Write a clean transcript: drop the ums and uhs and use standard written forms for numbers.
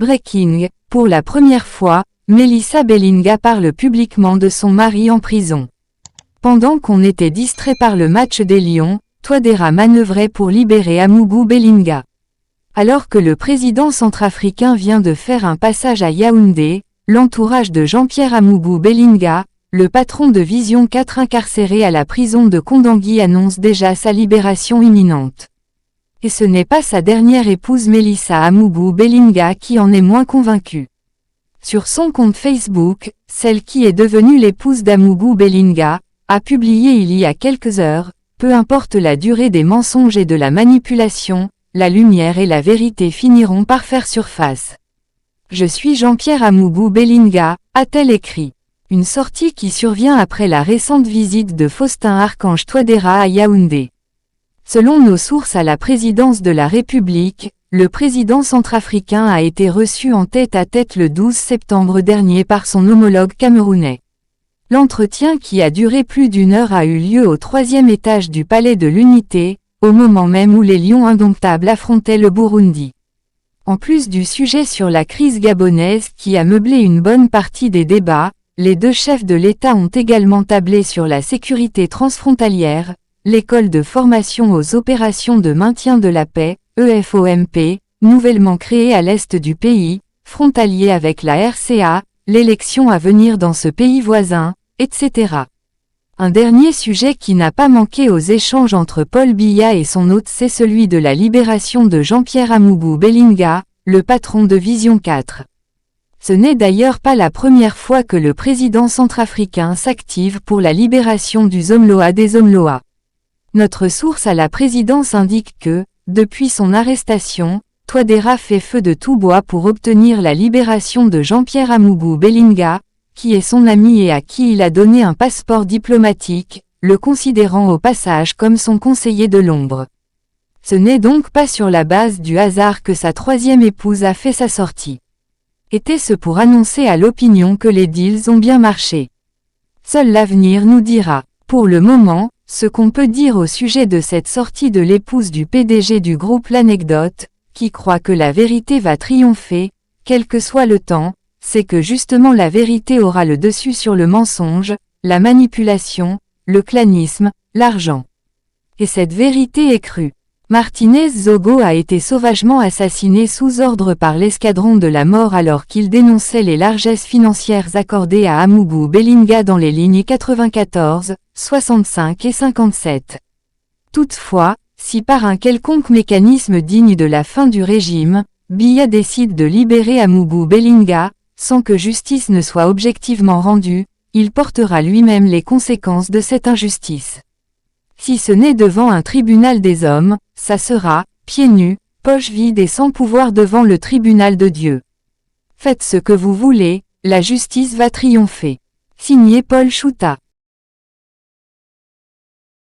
Breaking, pour la première fois, Melissa Bellinga parle publiquement de son mari en prison. Pendant qu'on était distrait par le match des Lions, Touadéra manœuvrait pour libérer Amougou Bellinga. Alors que le président centrafricain vient de faire un passage à Yaoundé, l'entourage de Jean-Pierre Amougou Bellinga, le patron de Vision 4 incarcéré à la prison de Kondangui annonce déjà sa libération imminente. Et ce n'est pas sa dernière épouse Melissa Amougou Bellinga qui en est moins convaincue. Sur son compte Facebook, celle qui est devenue l'épouse d'Amougou Bellinga, a publié il y a quelques heures, peu importe la durée des mensonges et de la manipulation, la lumière et la vérité finiront par faire surface. Je suis Jean-Pierre Amougou Bellinga, a-t-elle écrit. Une sortie qui survient après la récente visite de Faustin Archange Touadéra à Yaoundé. Selon nos sources à la présidence de la République, le président centrafricain a été reçu en tête-à-tête le 12 septembre dernier par son homologue camerounais. L'entretien qui a duré plus d'une heure a eu lieu au 3e étage du Palais de l'Unité, au moment même où les Lions indomptables affrontaient le Burundi. En plus du sujet sur la crise gabonaise qui a meublé une bonne partie des débats, les deux chefs de l'État ont également tablé sur la sécurité transfrontalière, l'école de formation aux opérations de maintien de la paix, EFOMP, nouvellement créée à l'est du pays, frontalier avec la RCA, l'élection à venir dans ce pays voisin, etc. Un dernier sujet qui n'a pas manqué aux échanges entre Paul Biya et son hôte, c'est celui de la libération de Jean-Pierre Amougou Bellinga, le patron de Vision 4. Ce n'est d'ailleurs pas la première fois que le président centrafricain s'active pour la libération du Zomloa des Zomloa. Notre source à la présidence indique que, depuis son arrestation, Touadéra fait feu de tout bois pour obtenir la libération de Jean-Pierre Amougou Bellinga, qui est son ami et à qui il a donné un passeport diplomatique, le considérant au passage comme son conseiller de l'ombre. Ce n'est donc pas sur la base du hasard que sa troisième épouse a fait sa sortie. Était-ce pour annoncer à l'opinion que les deals ont bien marché? Seul l'avenir nous dira. Pour le moment, ce qu'on peut dire au sujet de cette sortie de l'épouse du PDG du groupe L'Anecdote, qui croit que la vérité va triompher, quel que soit le temps, c'est que justement la vérité aura le dessus sur le mensonge, la manipulation, le clanisme, l'argent. Et cette vérité est crue. Martinez Zogo a été sauvagement assassiné sous ordre par l'escadron de la mort alors qu'il dénonçait les largesses financières accordées à Amougou Bellinga dans les lignes 94, 65 et 57. Toutefois, si par un quelconque mécanisme digne de la fin du régime, Biya décide de libérer Amougou Bellinga, sans que justice ne soit objectivement rendue, il portera lui-même les conséquences de cette injustice. Si ce n'est devant un tribunal des hommes, ça sera, pieds nus, poche vide et sans pouvoir devant le tribunal de Dieu. Faites ce que vous voulez, la justice va triompher. Signé Paul Chouta.